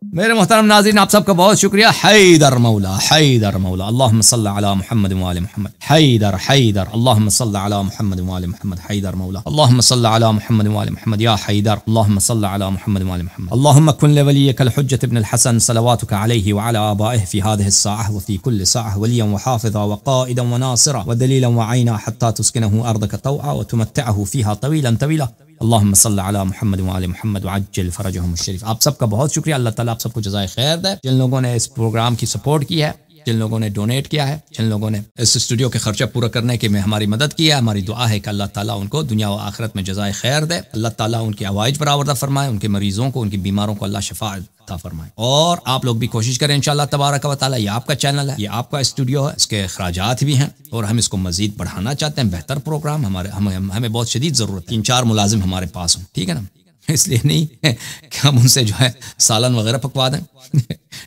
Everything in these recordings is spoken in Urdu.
میرے محترم ناظرین آپ سب کا بہت شکریہ. حیدر مولا حیدر مولا اللہم صل علی محمد وآل محمد. حیدر حیدر اللہم صل علی محمد وآل محمد. حیدر مولا اللہم صل علی محمد وآل محمد. یا حیدر اللہم صل علی محمد وآل محمد. اللہم کن لولیک الحجة ابن الحسن صلواتک علیہ وعلى آبائه في هذه الساعة وفي كل ساعة وليا وحافظا وقائدا وناصرا ودليلا وعينا حتى تسكنه أرضك طوعا وتمتعه فيها طويلا طويلا. اللہم صل علی محمد وآل محمد وعجل فرجهم الشریف. آپ سب کا بہت شکریہ. اللہ تعالیٰ آپ سب کو جزائے خیر دے. جن لوگوں نے اس پروگرام کی سپورٹ کی ہے, جن لوگوں نے ڈونیٹ کیا ہے, جن لوگوں نے اس اسٹوڈیو کے خرچہ پورا کرنے کے میں ہماری مدد کی ہے, ہماری دعا ہے کہ اللہ تعالیٰ ان کو دنیا و آخرت میں جزائے خیر دے. اللہ تعالیٰ ان کی حوائج برآوردہ فرمائے, ان کے مریضوں کو, ان کی بیماروں کو اللہ شفا عطا فرمائے. اور آپ لوگ بھی کوشش کریں انشاءاللہ تبارک و تعالیٰ. یہ آپ کا چینل ہے, یہ آپ کا اسٹوڈیو ہے, اس کے اخراجات بھی ہیں اور ہم اس کو مزید بڑھانا چاہتے ہیں. بہتر پروگرام ہمیں بہت شدید ضرورت ہے. 3-4 ملازم ہمارے پاس ہوں, ٹھیک ہے نا. اس لیے نہیں کہ ہم ان سے جو ہے سالن وغیرہ پکوا دیں,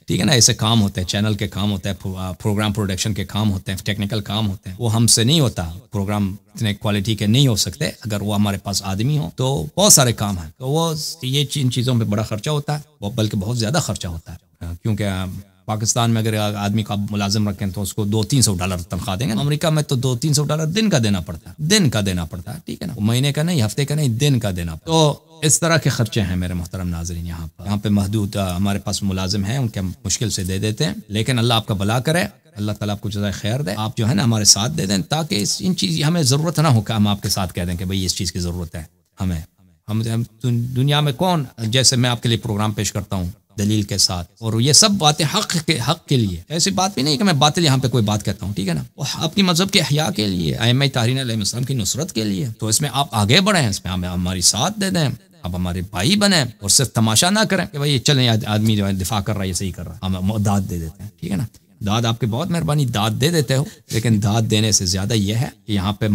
ٹھیک ہے نا. ایسے کام ہوتے ہیں, چینل کے کام ہوتے ہیں, پروگرام پروڈکشن کے کام ہوتے ہیں, ٹیکنیکل کام ہوتے ہیں. وہ ہم سے نہیں ہوتا. پروگرام اتنے کوالٹی کے نہیں ہو سکتے اگر وہ ہمارے پاس آدمی ہو. تو بہت سارے کام ہیں, تو وہ یہ ان چیزوں میں بڑا خرچہ ہوتا ہے, وہ بلکہ بہت زیادہ خرچہ ہوتا ہے. کیونکہ پاکستان میں اگر آدمی کا ملازم رکھیں تو اس کو $200-300 تنخواہ دیں گے. امریکہ میں تو $200-300 دن کا دینا پڑتا ہے, دن کا دینا پڑتا ہے, ٹھیک ہے نا. مہینے کا نہیں, ہفتے کا نہیں, دن کا دینا پڑتا ہے. تو اس طرح کے خرچے ہیں میرے محترم ناظرین. یہاں پہ محدود ہمارے پاس ملازم ہیں, ان کے ہم مشکل سے دے دیتے ہیں, لیکن اللہ آپ کا بھلا کرے, اللہ تعالیٰ آپ کو جزائے خیر دے. آپ جو ہے نا ہمارے ساتھ دے دیں تاکہ ان چیز ہمیں ضرورت نہ ہو کہ ہم آپ کے ساتھ کہہ دیں کہ بھئی اس چیز کی ضرورت ہے ہمیں. ہم دنیا میں کون, جیسے میں آپ کے لیے پروگرام پیش کرتا ہوں دلیل کے ساتھ, اور یہ سب باتیں حق کے لیے. ایسی بات بھی نہیں کہ میں باطل یہاں پہ کوئی بات کہتا ہوں, ٹھیک ہے نا. وہ اپنی مذہب کے احیاء کے لیے, ائمہ طاہرین علیہ السلام کی نصرت کے لیے. تو اس میں آپ آگے بڑھیں, اس میں ہماری ساتھ دے دیں, آپ ہمارے بھائی بنیں, اور صرف تماشا نہ کریں کہ بھائی چلیں آدمی جو ہے دفاع کر رہا ہے یہ صحیح کر رہا ہے, ہم داد دے دیتے ہیں, ٹھیک ہے نا. داد آپ کے بہت مہربانی, داد دے دیتے ہو, لیکن داد دینے سے زیادہ یہ ہے کہ یہاں پہ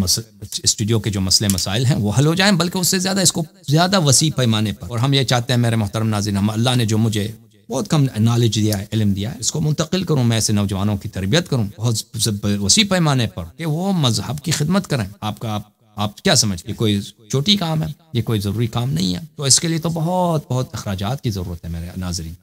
اسٹوڈیو کے جو مسئلے مسائل ہیں وہ حل ہو جائیں, بلکہ اس سے زیادہ اس کو زیادہ وسیع پیمانے پر. اور ہم یہ چاہتے ہیں میرے محترم ناظرین, ہم اللہ نے جو مجھے بہت کم نالج دیا ہے, علم دیا ہے, اس کو منتقل کروں, میں ایسے نوجوانوں کی تربیت کروں بہت وسیع پیمانے پر کہ وہ مذہب کی خدمت کریں. آپ کیا سمجھتے ہیں کوئی چھوٹی کام ہے, یہ کوئی ضروری کام نہیں ہے. تو اس کے لیے تو بہت اخراجات کی ضرورت ہے میرے ناظرین,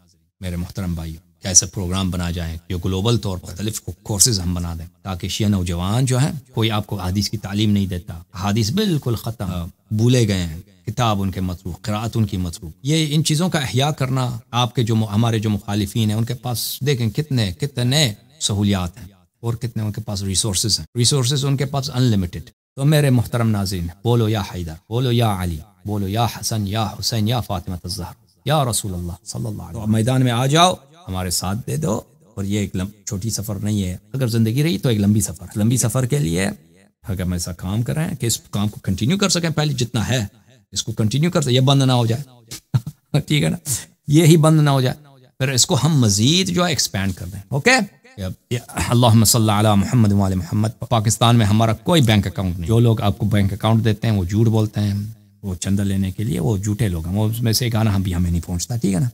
میرے محترم بھائیو. ایسے پروگرام بنا جائیں جو گلوبل طور پر مختلف کورسز ہم بنا دیں, تاکہ شیعہ نوجوان جو ہیں, کوئی آپ کو حدیث کی تعلیم نہیں دیتا, حدیث بالکل ختم, بھولے گئے ہیں, کتاب ان کے متروک, قرات ان کی متروک. یہ ان چیزوں کا احیاء کرنا, آپ کے جو ہمارے جو مخالفین ہیں ان کے پاس دیکھیں کتنے سہولیات ہیں, اور کتنے ان کے پاس ریسورسز ہیں. ریسورسز ان کے پاس انلمیٹڈ. تو میرے محترم ناظرین, بولو یا حیدر, بولو یا علی, بولو یا حسن, یا حسین, یا فاطمہ الزہرا, یا رسول اللہ صلی اللہ علیہ وسلم. میدان میں آ جاؤ, ہمارے ساتھ دے دو. اور یہ ایک چھوٹی سفر نہیں ہے, اگر زندگی رہی تو ایک لمبی سفر کے لیے اگر ہم ایسا کام کریں کہ اس کام کو کنٹینیو کر سکیں. پہلے جتنا ہے اس کو کنٹینیو کر سکیں, یہ بند نہ ہو جائے, ٹھیک ہے نا, یہی بند نہ ہو جائے, پھر اس کو ہم مزید جو ہے ایکسپینڈ کر دیں. اوکے, اللہم صلی علی محمد وآل محمد. پاکستان میں ہمارا کوئی بینک اکاؤنٹ نہیں. جو لوگ آپ کو بینک اکاؤنٹ دیتے ہیں وہ جھوٹ بولتے ہیں, وہ چندہ لینے کے لیے, وہ جھوٹے لوگ ہیں. وہ اس میں سے ایک آنا ہمیں نہیں پہنچتا, ٹھیک ہے نا.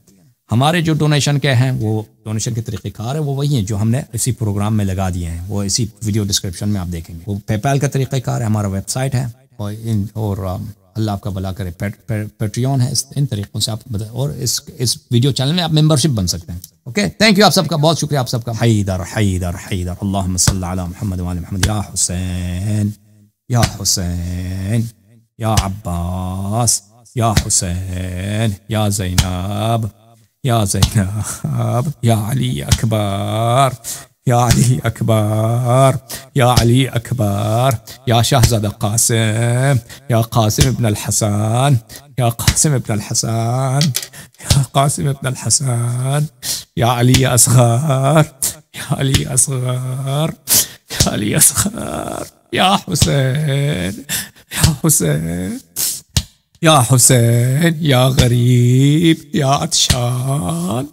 ہمارے جو ڈونیشن کے ہیں, وہ ڈونیشن کے طریقہ کار ہیں, وہ وہی ہیں جو ہم نے اسی پروگرام میں لگا دیے ہیں. وہ اسی ویڈیو ڈسکرپشن میں آپ دیکھیں گے. وہ پے پیل کا طریقہ کار ہے, ہمارا ویب سائٹ ہے, اور اللہ آپ کا بھلا کرے پیٹریون ہے. ان طریقوں سے آپ اور اس ویڈیو چینل میں آپ ممبرشپ بن سکتے ہیں. اوکے, تھینک یو آپ سب کا, بہت شکریہ آپ سب کا. حیدر حیدر حیدر اللہم صلی علی محمد وآل محمد. یا حسین, یا حسین, یا عباس, یا حسین, یا زینب, یا زینب, یا علی اکبر, یا علی اکبر, یا علی اکبر, یا شہزادہ قاسم, یا قاسم ابن الحسن, یا قاسم ابن الحسن, یا قاسم ابن الحسن, یا علی اصغر, یا علی اصغر, یا علی اصغر, یا حسین, یا حسین, یا حسین, یا غریب, یا عطشان,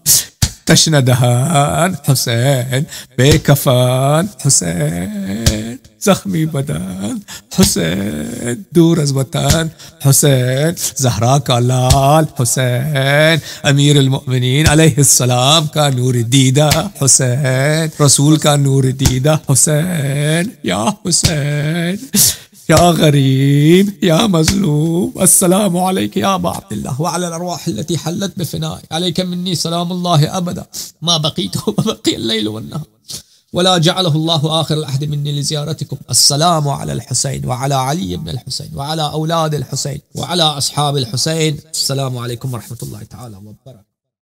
تشنہ دہن حسین, بے کفن حسین, زخمی بدن حسین, دور از وطن حسین, زہرا کا لال حسین, امیر المؤمنین علیہ السلام کا نور دیدہ حسین, رسول کا نور دیدہ حسین, یا حسین, يا غريب يا مظلوم، السلام عليك يا أبا عبد الله وعلى الأرواح التي حلت بفنائك، عليك مني سلام الله أبدا ما بقيت وبقي الليل والنهار، ولا جعله الله آخر العهد مني لزيارتكم. السلام على الحسين وعلى علي بن الحسين وعلى أولاد الحسين وعلى أصحاب الحسين. السلام عليكم ورحمة الله تعالى وبركاته.